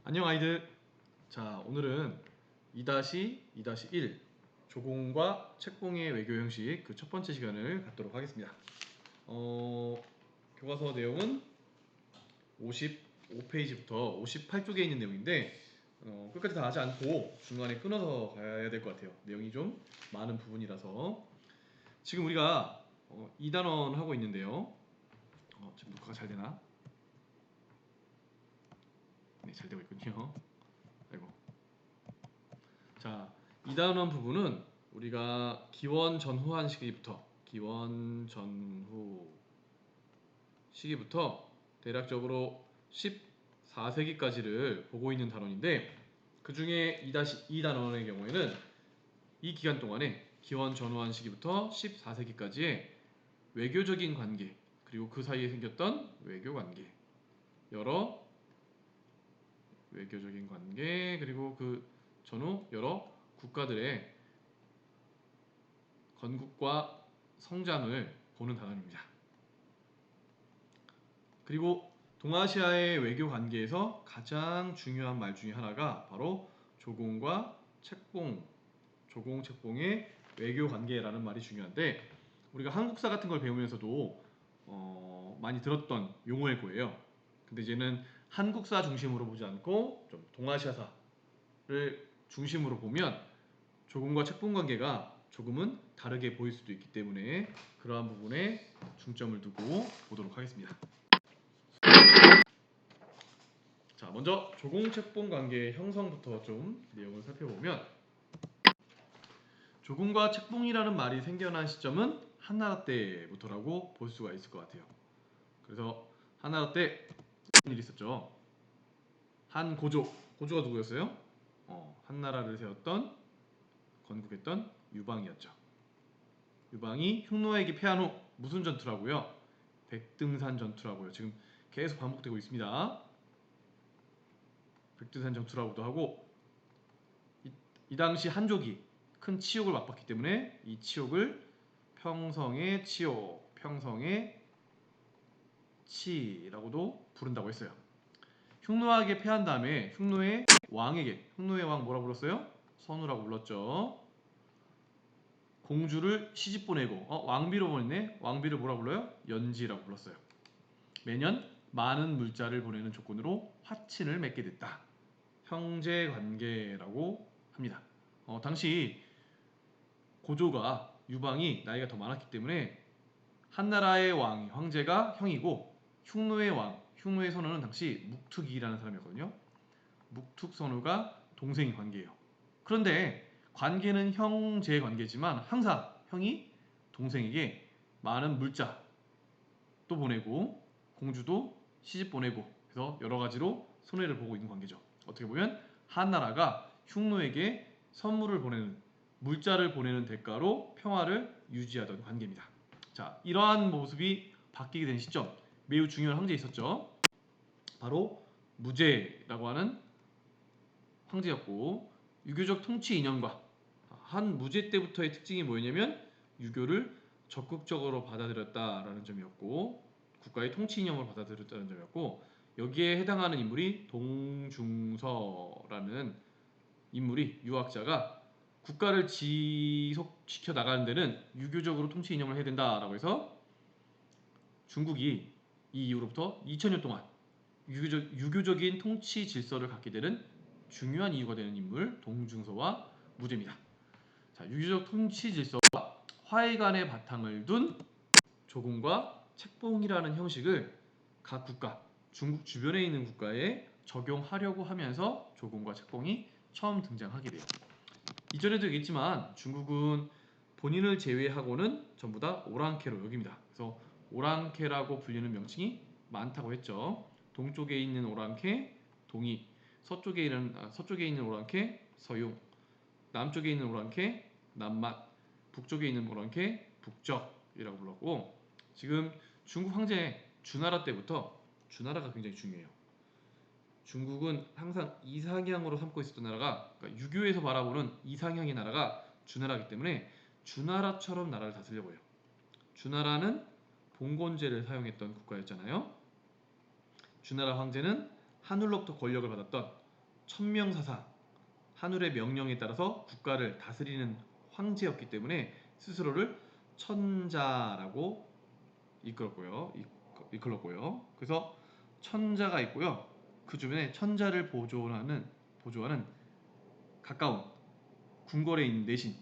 안녕 아이들. 자, 오늘은 2-2-1 조공과 책봉의 외교 형식 그 첫 번째 시간을 갖도록 하겠습니다. 교과서 내용은 55페이지부터 58쪽에 있는 내용인데 끝까지 다 하지 않고 중간에 끊어서 가야 될 것 같아요. 내용이 좀 많은 부분이라서. 지금 우리가 2단원 하고 있는데요. 지금 녹화가 잘 되나? 네, 잘 되고 있군요. 아이고. 자, 2단원 부분은 우리가 기원 전후한 시기부터 대략적으로 14세기까지를 보고 있는 단원인데, 그 중에 2-2 단원의 경우에는 이 기간 동안에 기원 전후한 시기부터 14세기까지의 외교적인 관계, 그리고 그 사이에 생겼던 외교 관계, 여러 외교적인 관계, 그리고 그 전후 여러 국가들의 건국과 성장을 보는 단원입니다. 그리고 동아시아의 외교 관계에서 가장 중요한 말 중에 하나가 바로 조공과 책봉, 조공 책봉의 외교 관계라는 말이 중요한데, 우리가 한국사 같은 걸 배우면서도 많이 들었던 용어일 거예요. 근데 이제는 한국사 중심으로 보지 않고 좀 동아시아사를 중심으로 보면 조공과 책봉 관계가 조금은 다르게 보일 수도 있기 때문에 그러한 부분에 중점을 두고 보도록 하겠습니다. 자, 먼저 조공 책봉 관계의 형성부터 좀 내용을 살펴보면, 조공과 책봉이라는 말이 생겨난 시점은 한나라 때부터라고 볼 수가 있을 것 같아요. 그래서 한나라 때 무슨 일이 있었죠? 고조가 누구였어요? 한나라를 세웠던, 건국했던 유방이었죠. 유방이 흉노에게 패한 후 무슨 전투라고요? 백등산 전투라고요. 지금 계속 반복되고 있습니다. 백등산 전투라고도 하고, 이 당시 한족이 큰 치욕을 맛봤기 때문에 이 치욕을 평성의 치욕, 평성의 치라고도 부른다고 했어요. 흉노에게 패한 다음에 흉노의 왕 뭐라 불렀어요? 선우라고 불렀죠. 공주를 시집 보내고, 왕비로 보냈네. 왕비를 뭐라 불러요? 연지라고 불렀어요. 매년 많은 물자를 보내는 조건으로 화친을 맺게 됐다. 형제 관계라고 합니다. 당시 고조가, 유방이 나이가 더 많았기 때문에 한나라의 황제가 형이고, 흉노의 선우는 당시 묵툭이라는 사람이었거든요. 묵툭선우가 동생 관계예요. 그런데 관계는 형제 관계지만 항상 형이 동생에게 많은 물자도 보내고 공주도 시집 보내고, 그래서 여러 가지로 손해를 보고 있는 관계죠. 어떻게 보면 한나라가 흉노에게 선물을 보내는, 물자를 보내는 대가로 평화를 유지하던 관계입니다. 자, 이러한 모습이 바뀌게 된 시점, 매우 중요한 황제에 있었죠. 바로 무제라고 하는 황제였고, 유교적 통치 이념과 한 무제 때부터의 특징이 뭐였냐면 유교를 적극적으로 받아들였다라는 점이었고, 국가의 통치 이념을 받아들였다는 점이었고, 여기에 해당하는 인물이 동중서라는 인물이, 유학자가 국가를 지속시켜 나가는 데는 유교적으로 통치 이념을 해야 된다라고 해서 중국이 이 이후로부터 2000년 동안 유교적인 통치 질서를 갖게 되는 중요한 이유가 되는 인물, 동중서와 무제입니다. 자, 유교적 통치 질서와 화해관의 바탕을 둔 조공과 책봉이라는 형식을 각 국가, 중국 주변에 있는 국가에 적용하려고 하면서 조공과 책봉이 처음 등장하게 돼요. 이전에도 얘기했지만 중국은 본인을 제외하고는 전부 다 오랑캐로 여깁니다. 그래서 오랑캐라고 불리는 명칭이 많다고 했죠. 동쪽에 있는 오랑캐 동이, 서쪽에 있는 오랑캐 서용, 남쪽에 있는 오랑캐 남맛, 북쪽에 있는 오랑캐 북적이라고 불렀고, 지금 중국 황제 주나라 때부터, 주나라가 굉장히 중요해요. 중국은 항상 이상향으로 삼고 있었던 나라가, 그러니까 유교에서 바라보는 이상향의 나라가 주나라이기 때문에 주나라처럼 나라를 다스리려고 해요. 주나라는 봉건제를 사용했던 국가였잖아요. 주나라 황제는 하늘로부터 권력을 받았던 천명사상, 하늘의 명령에 따라서 국가를 다스리는 황제였기 때문에 스스로를 천자라고 이끌었고요. 그래서 천자가 있고요. 그 주변에 천자를 보조하는 가까운 궁궐에 있는 내신,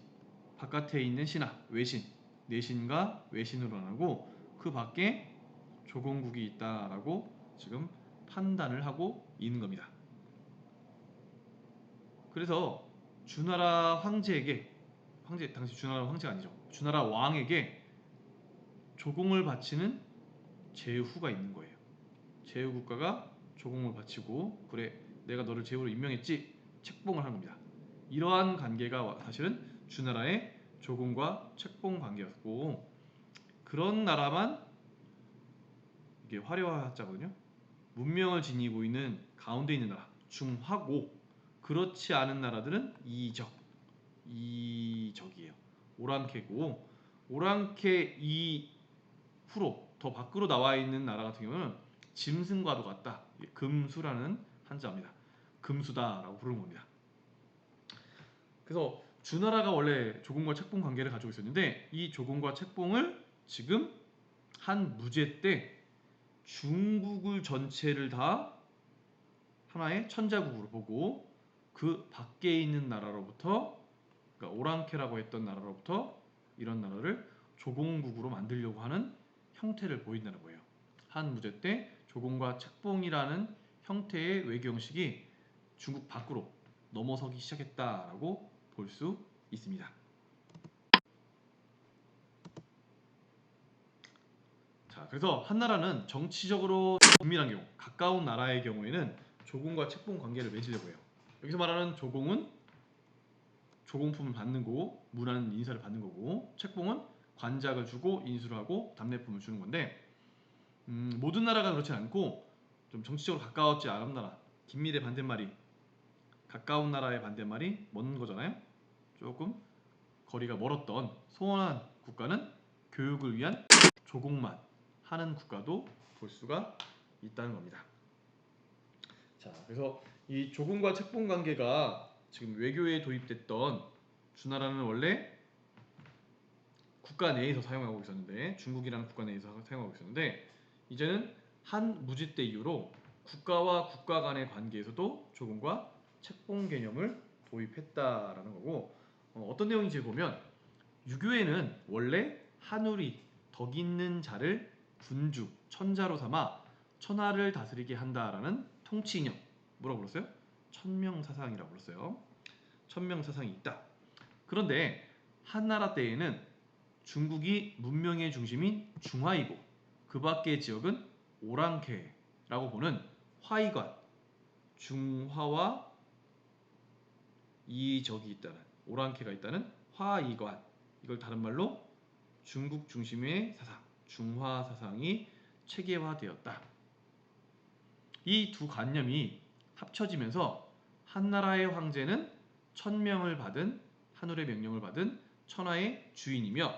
바깥에 있는 신하, 외신, 내신과 외신으로 나누고 그 밖에 조공국이 있다라고 지금 판단을 하고 있는 겁니다. 그래서 주나라 황제에게, 당시 주나라 황제가 아니죠, 주나라 왕에게 조공을 바치는 제후가 있는 거예요. 제후 국가가 조공을 바치고, 그래 내가 너를 제후로 임명했지, 책봉을 하는 겁니다. 이러한 관계가 사실은 주나라의 조공과 책봉 관계였고, 그런 나라만 이게 화려하자거든요. 문명을 지니고 있는 가운데 있는 나라 중화고, 그렇지 않은 나라들은 이적이에요. 오랑캐고, 오랑캐 이후로 더 밖으로 나와 있는 나라 같은 경우는 짐승과도 같다. 금수라는 한자입니다. 금수다라고 부르는 겁니다. 그래서 주나라가 원래 조공과 책봉 관계를 가지고 있었는데, 이 조공과 책봉을 지금 한 무제 때 중국을 전체를 다 하나의 천자국으로 보고, 그 밖에 있는 나라로부터, 그러니까 오랑캐라고 했던 나라로부터 이런 나라를 조공국으로 만들려고 하는 형태를 보인다는 거예요. 한 무제 때 조공과 책봉이라는 형태의 외교 형식이 중국 밖으로 넘어서기 시작했다라고 볼 수 있습니다. 자, 그래서 한 나라는 정치적으로 긴밀한 경우, 가까운 나라의 경우에는 조공과 책봉 관계를 맺으려고 해요. 여기서 말하는 조공은 조공품을 받는 거고, 문화는 인사를 받는 거고, 책봉은 관작을 주고 인수를 하고 답례품을 주는 건데, 모든 나라가 그렇지 않고 좀 정치적으로 가까웠지 않은 나라, 긴밀의 반대말이, 가까운 나라의 반대말이 먼 거잖아요. 조금 거리가 멀었던 소원한 국가는 교육을 위한 조공만 하는 국가도 볼 수가 있다는 겁니다. 자, 그래서 이 조공과 책봉 관계가 지금 외교에 도입됐던, 주나라는 원래 국가 내에서 사용하고 있었는데, 중국이라는 국가 내에서 사용하고 있었는데, 이제는 한 무지 때 이후로 국가와 국가 간의 관계에서도 조공과 책봉 개념을 도입했다라는 거고, 어떤 내용인지 보면, 유교에는 원래 하늘이 덕 있는 자를 군주, 천자로 삼아 천하를 다스리게 한다라는 통치 이념, 뭐라고 불렀어요? 천명사상이라고 불렀어요. 천명사상이 있다. 그런데 한나라 때에는 중국이 문명의 중심인 중화이고, 그 밖의 지역은 오랑캐라고 보는 화이관, 중화와 이적이 있다는, 오랑캐가 있다는 화이관, 이걸 다른 말로 중국 중심의 사상, 중화 사상이 체계화되었다. 이 두 관념이 합쳐지면서 한나라의 황제는 천명을 받은, 하늘의 명령을 받은 천하의 주인이며,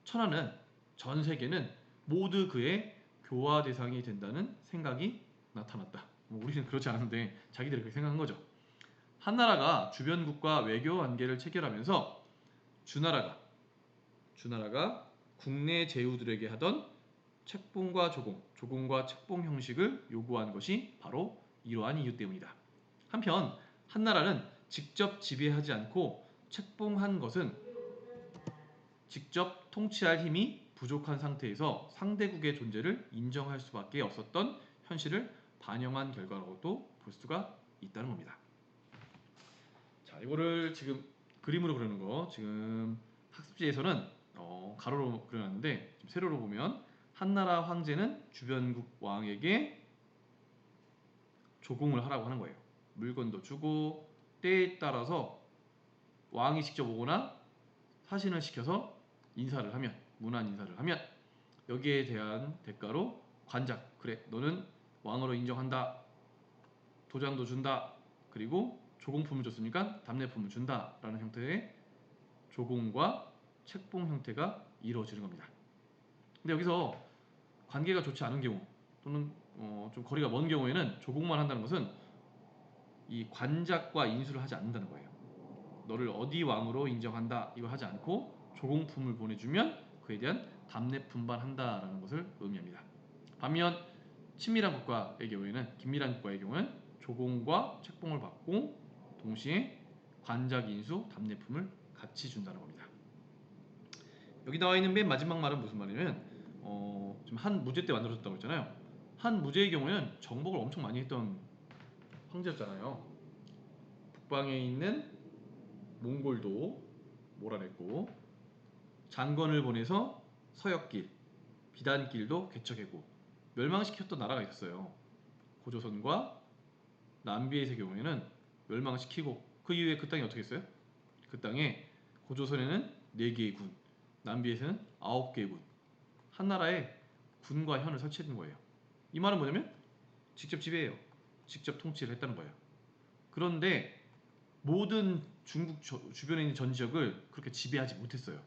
천하는, 전 세계는 모두 그의 교화 대상이 된다는 생각이 나타났다. 우리는 그렇지 않은데 자기들이 그렇게 생각한 거죠. 한나라가 주변국과 외교 관계를 체결하면서 주나라가 국내 제후들에게 하던 책봉과 조공, 조공과 책봉 형식을 요구한 것이 바로 이러한 이유 때문이다. 한편 한나라는 직접 지배하지 않고 책봉한 것은 직접 통치할 힘이 부족한 상태에서 상대국의 존재를 인정할 수밖에 없었던 현실을 반영한 결과라고도 볼 수가 있다는 겁니다. 자, 이거를 지금 그림으로 그리는 거, 지금 학습지에서는 가로로 그려놨는데, 세로로 보면 한나라 황제는 주변국 왕에게 조공을 하라고 하는 거예요. 물건도 주고, 때에 따라서 왕이 직접 오거나 사신을 시켜서 인사를 하면, 문안 인사를 하면 여기에 대한 대가로 관작, 그래 너는 왕으로 인정한다, 도장도 준다, 그리고 조공품을 줬으니까 답례품을 준다 라는 형태의 조공과 책봉 형태가 이루어지는 겁니다. 근데 여기서 관계가 좋지 않은 경우, 또는 좀 거리가 먼 경우에는 조공만 한다는 것은 이 관작과 인수를 하지 않는다는 거예요. 너를 어디 왕으로 인정한다 이걸 하지 않고 조공품을 보내주면 그에 대한 답례 분반한다라는 것을 의미합니다. 반면 친밀한 국가의 경우에는 긴밀한 국가의 경우는 조공과 책봉을 받고 동시에 관작 인수 답례품을 같이 준다는 겁니다. 여기 나와 있는 맨 마지막 말은 무슨 말이냐면 지금 한 무제 때 만들어졌다고 했잖아요. 한 무제의 경우에는 정복을 엄청 많이 했던 황제였잖아요. 북방에 있는 몽골도 몰아냈고 장건을 보내서 서역길, 비단길도 개척했고 멸망시켰던 나라가 있었어요. 고조선과 남비에서의 경우에는 멸망시키고 그 이후에 그 땅이 어떻게 했어요? 그 땅에 고조선에는 4개의 군, 남비에서는 9개의 군, 한 나라에 군과 현을 설치했는 거예요. 이 말은 뭐냐면 직접 지배해요. 직접 통치를 했다는 거예요. 그런데 모든 중국 주변에 있는 전 지역을 그렇게 지배하지 못했어요.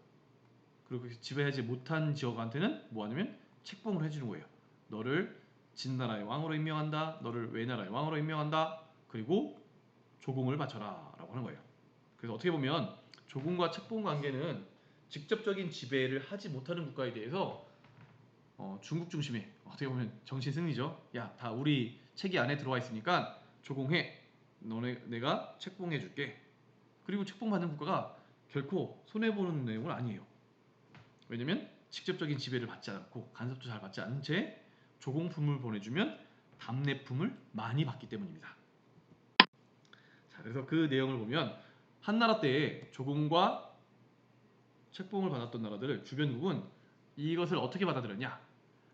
그렇게 지배하지 못한 지역한테는 뭐 하냐면 책봉을 해주는 거예요. 너를 진나라의 왕으로 임명한다. 너를 외나라의 왕으로 임명한다. 그리고 조공을 바쳐라 라고 하는 거예요. 그래서 어떻게 보면 조공과 책봉 관계는 직접적인 지배를 하지 못하는 국가에 대해서 중국 중심의 어떻게 보면 정신 승리죠. 야, 다 우리 체계 안에 들어와 있으니까 조공해. 내가 책봉해 줄게. 그리고 책봉 받는 국가가 결코 손해 보는 내용은 아니에요. 왜냐면 직접적인 지배를 받지 않고 간섭도 잘 받지 않은 채 조공품을 보내주면 답례품을 많이 받기 때문입니다. 자, 그래서 그 내용을 보면 한나라 때에 조공과 책봉을 받았던 나라들 주변국은 이것을 어떻게 받아들였냐?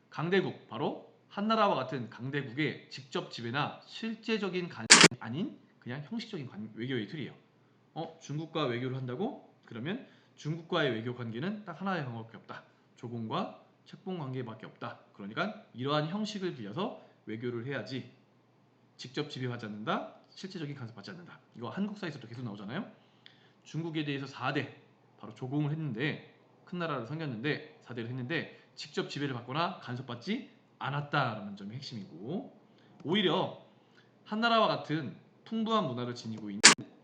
강대국, 바로 한나라와 같은 강대국의 직접 지배나 실제적인 간섭이 아닌 그냥 형식적인 외교의 틀이에요. 중국과 외교를 한다고? 그러면 중국과의 외교 관계는 딱 하나의 방법밖에 없다. 조공과 책봉 관계밖에 없다. 그러니까 이러한 형식을 빌려서 외교를 해야지 직접 지배하지 않는다. 실제적인 간섭받지 않는다. 이거 한국사에서도 계속 나오잖아요. 중국에 대해서 4대 바로 조공을 했는데 큰 나라를 섬겼는데 4대를 했는데 직접 지배를 받거나 간섭받지 않았다라는 점이 핵심이고 오히려 한나라와 같은 풍부한 문화를 지니고 있는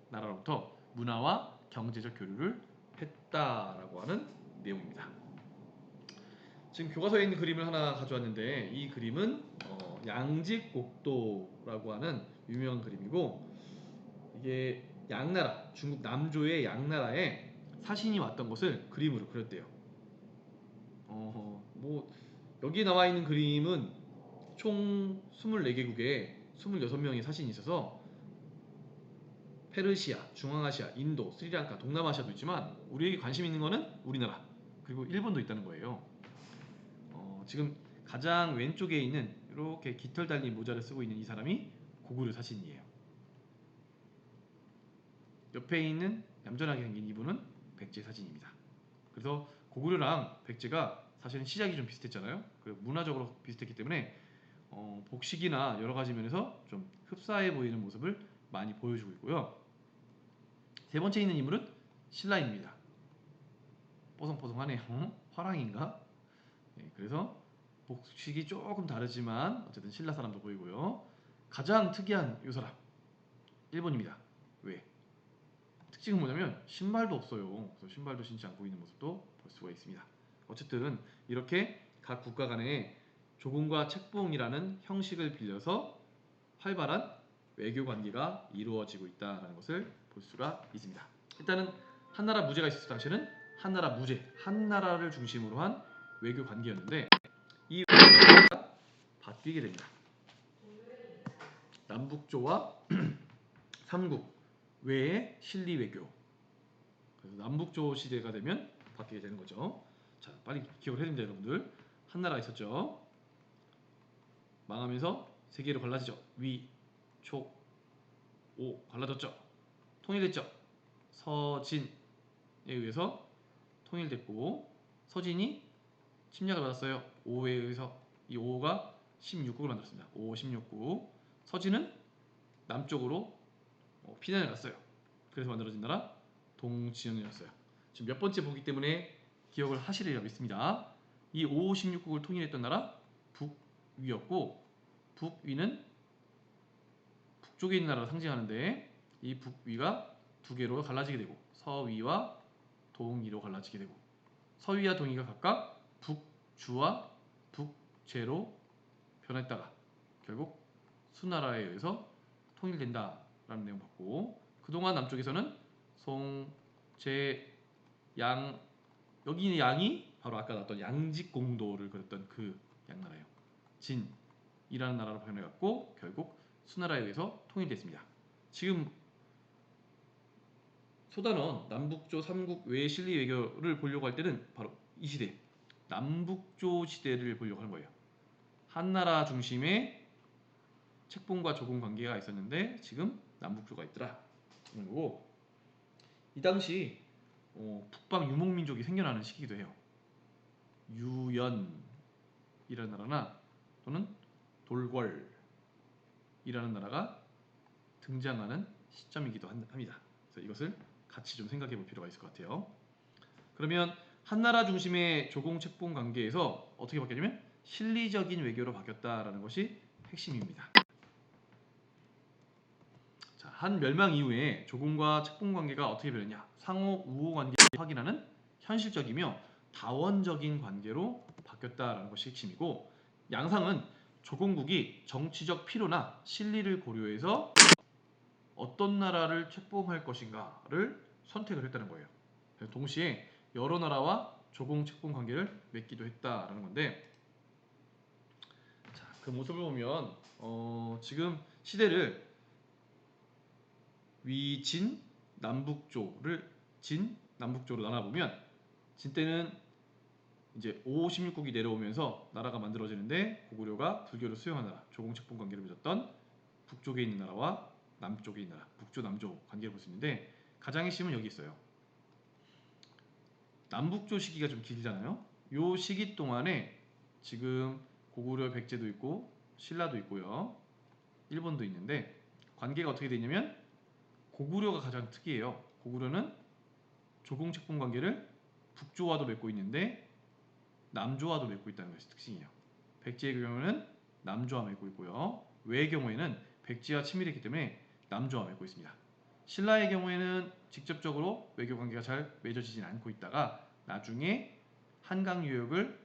나라로부터 문화와 경제적 교류를 했다라고 하는 내용입니다. 지금 교과서에 있는 그림을 하나 가져왔는데 이 그림은 양직곡도라고 하는 유명한 그림이고 이게 양나라, 중국 남조의 양나라에 사신이 왔던 것을 그림으로 그렸대요. 뭐 여기 나와 있는 그림은 총 24개국에 26명의 사신이 있어서 페르시아, 중앙아시아, 인도, 스리랑카, 동남아시아도 있지만 우리에게 관심 있는 거는 우리나라 그리고 일본도 있다는 거예요. 지금 가장 왼쪽에 있는 이렇게 깃털 달린 모자를 쓰고 있는 이 사람이 고구려 사신이에요. 옆에 있는 얌전하게 생긴 이분은 백제 사진입니다. 그래서 고구려랑 백제가 사실은 시작이 좀 비슷했잖아요. 문화적으로 비슷했기 때문에 복식이나 여러 가지 면에서 좀 흡사해 보이는 모습을 많이 보여주고 있고요. 세 번째 있는 인물은 신라입니다. 뽀송뽀송하네요. 화랑인가? 네, 그래서 복식이 조금 다르지만 어쨌든 신라 사람도 보이고요. 가장 특이한 이 사람 일본입니다. 왜? 특징은 뭐냐면 신발도 없어요. 그래서 신발도 신지 않고 있는 모습도 볼 수가 있습니다. 어쨌든 이렇게 각 국가 간에 조공과 책봉이라는 형식을 빌려서 활발한 외교 관계가 이루어지고 있다는 것을 볼 수가 있습니다. 일단은 한나라 무제가 있었을 당시에는 한나라 무제, 한나라를 중심으로 한 외교 관계였는데 이 외교가 바뀌게 됩니다. 남북조와 삼국 외의 실리 외교. 그래서 남북조 시대가 되면 바뀌게 되는 거죠. 자, 빨리 기억을 해야 됩니다, 여러분들. 한나라가 있었죠. 망하면서 세 개로 갈라지죠. 위, 촉, 오 갈라졌죠. 통일됐죠. 서진에 의해서 통일됐고 서진이 침략을 받았어요. 오에 의해서 이 오가 16국을 만들었습니다. 5, 16국. 서진은 남쪽으로 피난을 갔어요. 그래서 만들어진 나라 동지연이었어요. 지금 몇 번째 보기 때문에 기억을 하시리라 믿습니다. 이 5, 16국을 통일했던 나라 북위였고 북위는 북쪽에 있는 나라를 상징하는데 이 북위가 두 개로 갈라지게 되고 서위와 동위로 갈라지게 되고 서위와 동위가 각각 북주와 북제로 변했다가 결국 수나라에 의해서 통일된다라는 내용 봤고 그동안 남쪽에서는 송, 제, 양 여기 있는 양이 바로 아까 나왔던 양직공도를 그렸던 그 양나라예요. 진이라는 나라로 변해갔고 결국 수나라에 의해서 통일됐습니다. 지금 소단원 남북조 삼국 외의 실리 외교를 보려고 할 때는 바로 이 시대 남북조 시대를 보려고 하는 거예요. 한나라 중심의 책봉과 조공 관계가 있었는데 지금 남북조가 있더라. 그리고 이 당시 북방 유목민족이 생겨나는 시기이기도 해요. 유연이라는 나라나 또는 돌궐이라는 나라가 등장하는 시점이기도 합니다. 그래서 이것을 같이 좀 생각해 볼 필요가 있을 것 같아요. 그러면 한나라 중심의 조공 책봉 관계에서 어떻게 바뀌었냐면 실리적인 외교로 바뀌었다라는 것이 핵심입니다. 자, 한 멸망 이후에 조공과 책봉 관계가 어떻게 변했냐? 상호 우호 관계를 확인하는 현실적이며 다원적인 관계로 바뀌었다라는 것이 핵심이고 양상은 조공국이 정치적 필요나 실리를 고려해서 어떤 나라를 책봉할 것인가를 선택을 했다는 거예요. 동시에 여러 나라와 조공 책봉 관계를 맺기도 했다라는 건데 자, 그 모습을 보면 지금 시대를 위진 남북조를 진 남북조로 나눠보면 진 때는 이제 5, 16국이 내려오면서 나라가 만들어지는데 고구려가 불교를 수용한 나라, 조공책봉 관계를 맺었던 북쪽에 있는 나라와 남쪽에 있는 나라, 북조 남조 관계를 볼 수 있는데 가장 핵심은 여기 있어요. 남북조 시기가 좀 길잖아요. 요 시기 동안에 지금 고구려 백제도 있고 신라도 있고요. 일본도 있는데 관계가 어떻게 되냐면 고구려가 가장 특이해요. 고구려는 조공책봉 관계를 북조와도 맺고 있는데 남조와도 맺고 있다는 것이 특징이에요. 백제의 경우에는 남조와 맺고 있고요. 외의 경우에는 백제와 친밀했기 때문에 남조와 맺고 있습니다. 신라의 경우에는 직접적으로 외교 관계가 잘 맺어지진 않고 있다가 나중에 한강 유역을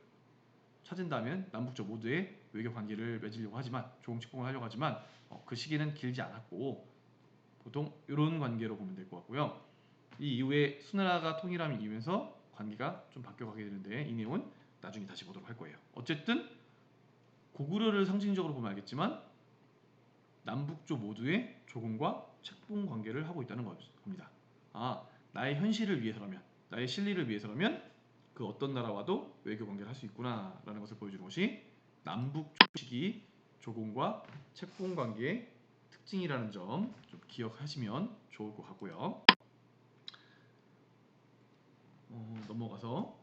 찾은다면 남북조 모두의 외교 관계를 맺으려고 하지만 조공책봉을 하려고 하지만 그 시기는 길지 않았고 보통 이런 관계로 보면 될 것 같고요. 이 이후에 수나라가 통일함이 이면서 관계가 좀 바뀌어가게 되는데 이 내용은 나중에 다시 보도록 할 거예요. 어쨌든 고구려를 상징적으로 보면 알겠지만 남북조 모두의 조공과 책봉 관계를 하고 있다는 겁니다. 아, 나의 현실을 위해서라면, 나의 실리를 위해서라면 그 어떤 나라와도 외교 관계를 할 수 있구나라는 것을 보여주는 것이 남북조 시기 조공과 책봉 관계의 특징이라는 점 좀 기억하시면 좋을 것 같고요. 넘어가서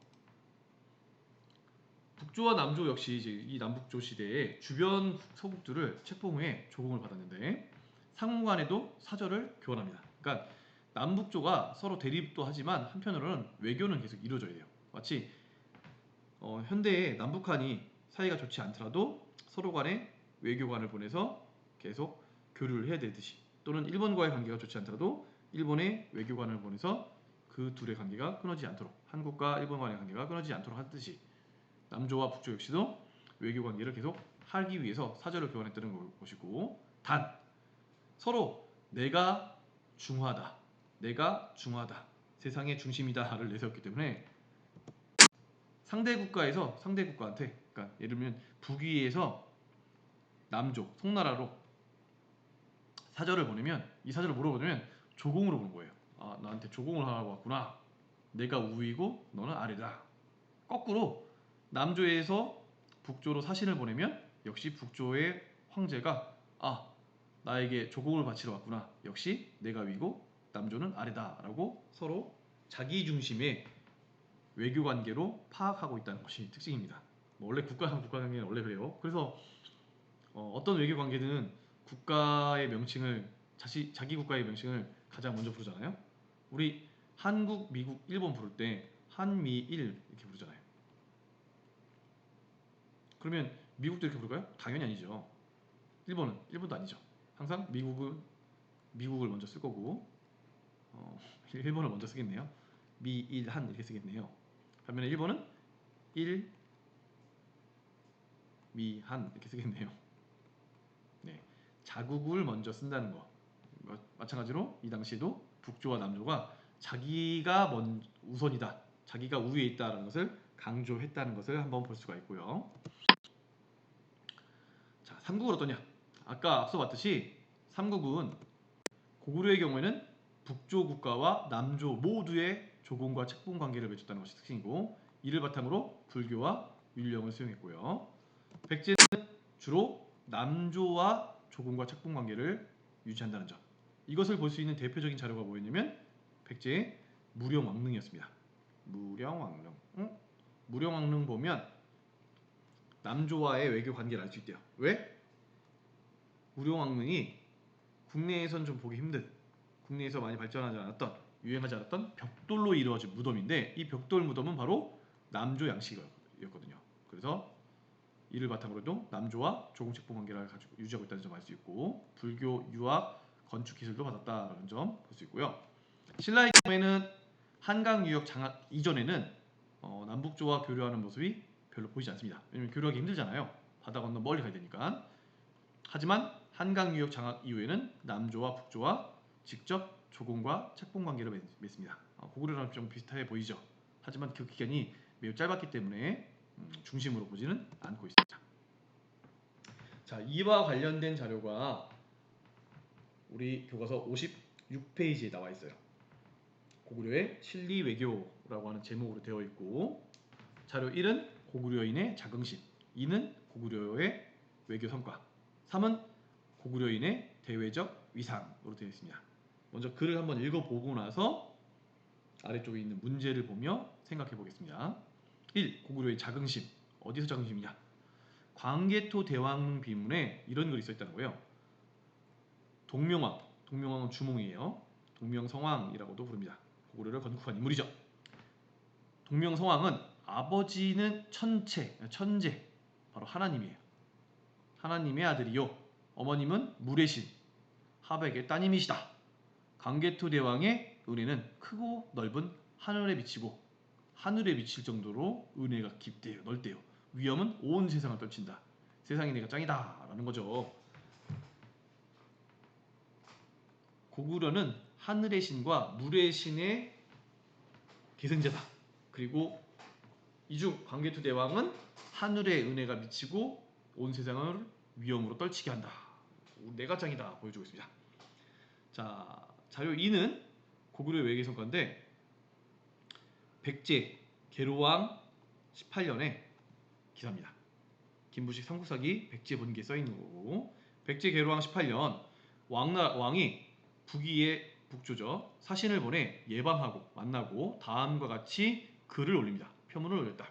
북조와 남조 역시 이제 이 남북조 시대에 주변 서국들을 책봉 후에 조공을 받았는데 상호간에도 사절을 교환합니다. 그러니까 남북조가 서로 대립도 하지만 한편으로는 외교는 계속 이루어져야 돼요. 마치 현대의 남북한이 사이가 좋지 않더라도 서로 간에 외교관을 보내서 계속 교류를 해야 되듯이 또는 일본과의 관계가 좋지 않더라도 일본의 외교관을 보내서 그 둘의 관계가 끊어지지 않도록 한국과 일본 간의 관계가 끊어지지 않도록 하듯이 남조와 북조 역시도 외교 관계를 계속 하기 위해서 사절을 교환했다는 것이고 단 서로 내가 중화다, 내가 중화다, 세상의 중심이다를 내세웠기 때문에 상대 국가에서 상대 국가한테 그러니까 예를 들면 북위에서 남조, 송나라로 사절을 보내면 이 사절을 뭐로 보내면 조공으로 보는 거예요. 아, 나한테 조공을 하라고 왔구나. 내가 우위고 너는 아래다. 거꾸로 남조에서 북조로 사신을 보내면 역시 북조의 황제가 나에게 조공을 바치러 왔구나. 역시 내가 위고 남조는 아래다라고 서로 자기 중심의 외교 관계로 파악하고 있다는 것이 특징입니다. 원래 국가랑 국가 관계는 원래 그래요. 그래서 어떤 외교 관계는 국가의 명칭을 자기 국가의 명칭을 가장 먼저 부르잖아요. 우리 한국, 미국, 일본 부를 때 한미일 이렇게 부르잖아요. 그러면 미국도 이렇게 부를까요? 당연히 아니죠. 일본도 아니죠. 항상 미국을 먼저 쓸 거고 일본을 먼저 쓰겠네요. 미일한 이렇게 쓰겠네요. 반면에 일본은 일 미한 이렇게 쓰겠네요. 네, 자국을 먼저 쓴다는 거. 마찬가지로 이 당시에도 북조와 남조가 자기가 우선이다, 자기가 우위에 있다라는 것을 강조했다는 것을 한번 볼 수가 있고요. 자, 삼국은 어떠냐? 아까 앞서 봤듯이 삼국은 고구려의 경우에는 북조 국가와 남조 모두의 조공과 책봉 관계를 맺었다는 것이 특징이고, 이를 바탕으로 불교와 율령을 수용했고요. 백제는 주로 남조와 조공과 책봉 관계를 유지한다는 점, 이것을 볼 수 있는 대표적인 자료가 뭐였냐면 백제의 무령왕릉이었습니다. 무령왕릉. 무령왕릉 보면 남조와의 외교 관계를 알 수 있대요. 왜? 무령왕릉이 국내에선 좀 보기 힘든, 국내에서 많이 발전하지 않았던, 유행하지 않았던 벽돌로 이루어진 무덤인데, 이 벽돌 무덤은 바로 남조 양식이었거든요. 그래서 이를 바탕으로도 남조와 조공책봉 관계를 가지고 유지하고 있다는 점 알 수 있고, 불교 유학 건축 기술도 받았다라는 점 볼 수 있고요. 신라의 경우에는 한강 유역 장악 이전에는 남북조와 교류하는 모습이 별로 보이지 않습니다. 왜냐면 교류하기 힘들잖아요. 바다 건너 멀리 가야 되니까. 하지만 한강 유역 장악 이후에는 남조와 북조와 직접 조공과 책봉 관계를 맺습니다. 고구려랑 좀 비슷해 보이죠. 하지만 그 기간이 매우 짧았기 때문에 중심으로 보지는 않고 있습니다. 자, 이와 관련된 자료가 우리 교과서 56페이지에 나와 있어요. 고구려의 실리 외교라고 하는 제목으로 되어 있고, 자료 1은 고구려인의 자긍심, 2는 고구려의 외교 성과, 3은 고구려인의 대외적 위상으로 되어 있습니다. 먼저 글을 한번 읽어보고 나서 아래쪽에 있는 문제를 보며 생각해 보겠습니다. 1. 고구려의 자긍심. 어디서 자긍심이냐? 광개토 대왕릉 비문에 이런 글이 써있다는 거예요. 동명왕은 주몽이에요. 동명성왕이라고도 부릅니다. 고구려를 건국한 인물이죠. 동명성왕은 아버지는 천재, 바로 하나님이에요. 하나님의 아들이요, 어머님은 물의 신, 하백의 따님이시다. 광개토 대왕의 은혜는 크고 넓은 하늘에 미칠 정도로 은혜가 깊대요, 넓대요. 위엄은 온 세상을 떨친다. 세상이 내가 짱이다 라는 거죠. 고구려는 하늘의 신과 물의 신의 계승자다. 그리고 이중 광개토 대왕은 하늘의 은혜가 미치고 온 세상을 위엄으로 떨치게 한다. 내가 짱이다 보여주고 있습니다. 자, 자료 2는 고구려 외계 성과인데, 백제 계로왕 18년에 기사입니다. 김부식 삼국사기 백제 본기에 써 있는 거고, 백제 계로왕 18년 왕이 북위의 북조죠, 사신을 보내 예방하고 만나고 다음과 같이 글을 올립니다. 표문을 올렸다.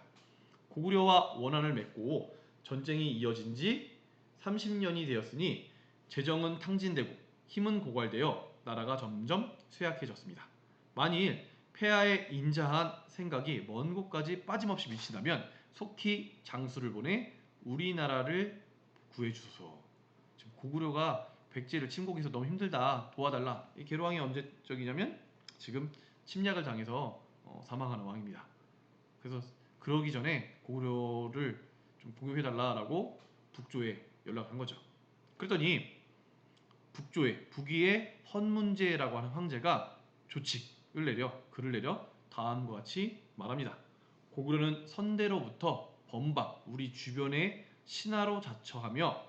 고구려와 원한을 맺고 전쟁이 이어진 지 30년이 되었으니 재정은 탕진되고 힘은 고갈되어 나라가 점점 쇠약해졌습니다. 만일 폐하의 인자한 생각이 먼 곳까지 빠짐없이 미친다면 속히 장수를 보내 우리나라를 구해주소서. 지금 고구려가 백제를 침공해서 너무 힘들다, 도와달라. 이 계로왕이 언제적이냐면 지금 침략을 당해서 사망하는 왕입니다. 그래서 그러기 전에 고구려를 좀 공격해달라라고 북조에 연락한 거죠. 그랬더니 북위의 헌문제라고 하는 황제가 글을 내려 다음과 같이 말합니다. 고구려는 선대로부터 범박 우리 주변의 신하로 자처하며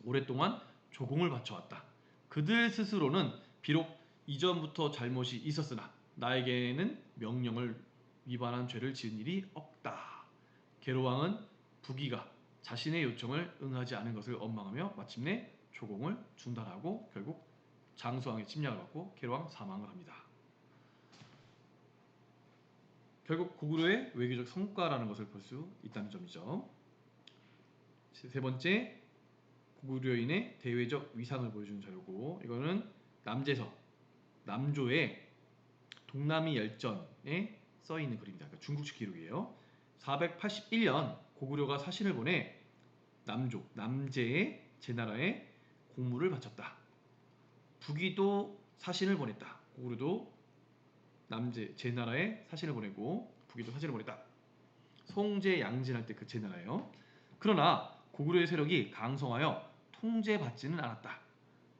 오랫동안 조공을 바쳐왔다. 그들 스스로는 비록 이전부터 잘못이 있었으나 나에게는 명령을 위반한 죄를 지은 일이 없다. 계로왕은 북위가 자신의 요청을 응하지 않은 것을 원망하며 마침내 조공을 중단하고 결국 장수왕의 침략을 받고 계로왕 사망을 합니다. 결국 고구려의 외교적 성과라는 것을 볼 수 있다는 점이죠. 세 번째, 고구려인의 대외적 위상을 보여주는 자료고, 이거는 남조의 동남이 열전에 써있는 글입니다. 그러니까 중국식 기록이에요. 481년 고구려가 사신을 보내 남제의 제나라의 공물을 바쳤다. 북이도 사신을 보냈다. 고구려도 제나라에 사신을 보내고 북이도 사신을 보냈다. 송제 양진할 때 그 제나라예요. 그러나 고구려의 세력이 강성하여 통제받지는 않았다.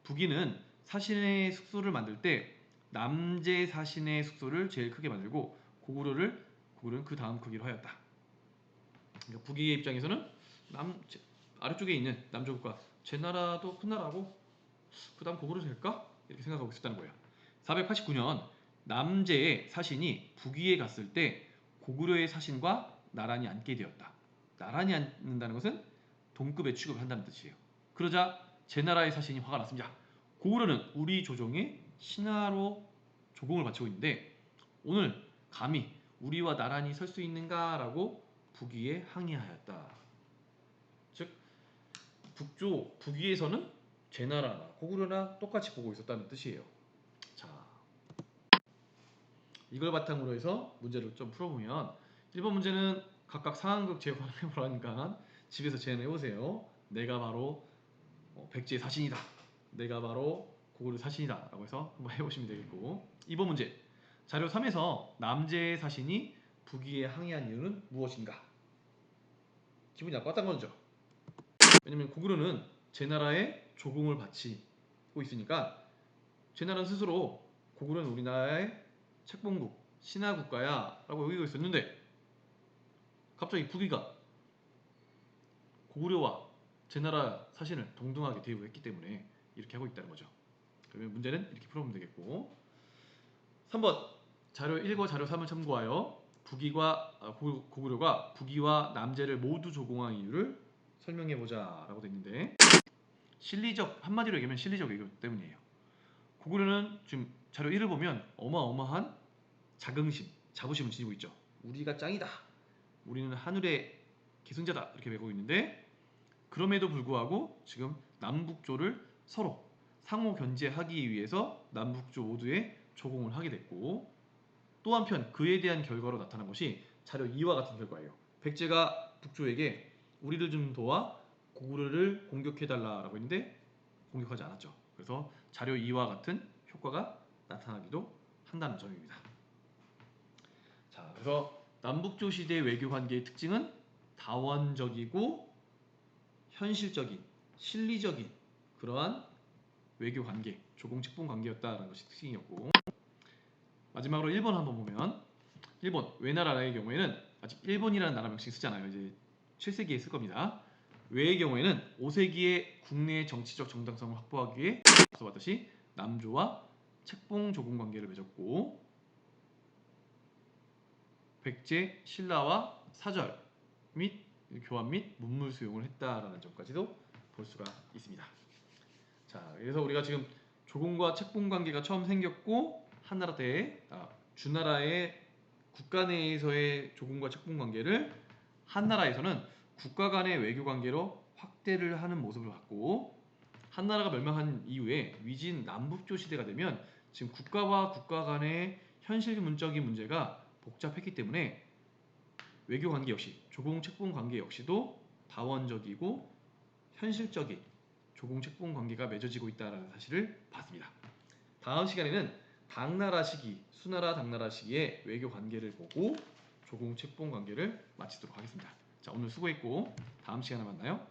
북이는 사신의 숙소를 만들 때 남제 사신의 숙소를 제일 크게 만들고 고구려는 그 다음 크기로 하였다. 그러니까 북이의 입장에서는 아래쪽에 있는 남조국가 제나라도 큰 나라고 그 다음 고구려 될까? 이렇게 생각하고 있었다는 거예요. 489년 남제의 사신이 북위에 갔을 때 고구려의 사신과 나란히 앉게 되었다. 나란히 앉는다는 것은 동급의 취급을 한다는 뜻이에요. 그러자 제나라의 사신이 화가 났습니다. 고구려는 우리 조정에 신하로 조공을 바치고 있는데 오늘 감히 우리와 나란히 설 수 있는가라고 북위에 항의하였다. 즉 북위에서는 제나라나 고구려나 똑같이 보고 있었다는 뜻이에요. 자, 이걸 바탕으로 해서 문제를 좀 풀어보면 1번 문제는 각각 상황극 재현해보라니까 집에서 재현해보세요. 내가 바로 백제의 사신이다. 내가 바로 고구려 사신이다 라고 해서 한번 해보시면 되겠고 2번 문제 자료 3에서 남제의 사신이 북위에 항의한 이유는 무엇인가? 기분이 나빴던 거죠. 왜냐면 고구려는 제나라에 조공을 바치고 있으니까 제나라는 스스로 고구려는 우리나라의 책봉국, 신하국가야 라고 여기고 있었는데 갑자기 북위가 고구려와 제나라 사신을 동등하게 대우했기 때문에 이렇게 하고 있다는 거죠. 그러면 문제는 이렇게 풀어보면 되겠고 3번 자료 1과 자료 3을 참고하여 고구려가 북위와 남제를 모두 조공한 이유를 설명해보자 라고 되어 있는데 한마디로 얘기하면 실리적 외교 때문이에요. 고구려는 지금 자료 1을 보면 어마어마한 자부심을 지니고 있죠. 우리가 짱이다. 우리는 하늘의 계승자다. 이렇게 배우고 있는데 그럼에도 불구하고 지금 남북조를 서로 상호 견제하기 위해서 남북조 모두에 조공을 하게 됐고 또 한편 그에 대한 결과로 나타난 것이 자료 2와 같은 결과예요. 백제가 북조에게 우리를 좀 도와 고구려를 공격해달라고 했는데 공격하지 않았죠. 그래서 자료 2와 같은 효과가 나타나기도 한다는 점입니다. 자, 그래서 남북조 시대 외교 관계의 특징은 다원적이고 현실적인, 실리적인 그러한 외교 관계, 조공측봉 관계였다라는 것이 특징이었고 마지막으로 1번 한번 보면 1번 외나라의 경우에는 아직 일본이라는 나라 명칭 쓰잖아요. 이제 7세기에 쓸 겁니다. 외의 경우에는 5세기에 국내의 정치적 정당성을 확보하기 위해 앞서 봤듯이 남조와 책봉 조공 관계를 맺었고 백제, 신라와 사절 및 교환 및 문물 수용을 했다라는 점까지도 볼 수가 있습니다. 자, 그래서 우리가 지금 조공과 책봉 관계가 처음 생겼고 한나라 때 주나라의 국가 내에서의 조공과 책봉 관계를 한나라에서는 국가 간의 외교 관계로 확대를 하는 모습을 봤고 한나라가 멸망한 이후에 위진 남북조 시대가 되면 지금 국가와 국가 간의 현실 문적인 문제가 복잡했기 때문에 외교 관계 역시 조공 책봉 관계 역시도 다원적이고 현실적인 조공 책봉 관계가 맺어지고 있다는 사실을 봤습니다. 다음 시간에는 당나라 시기, 수나라 당나라 시기의 외교 관계를 보고 조공 책봉 관계를 마치도록 하겠습니다. 자, 오늘 수고했고 다음 시간에 만나요.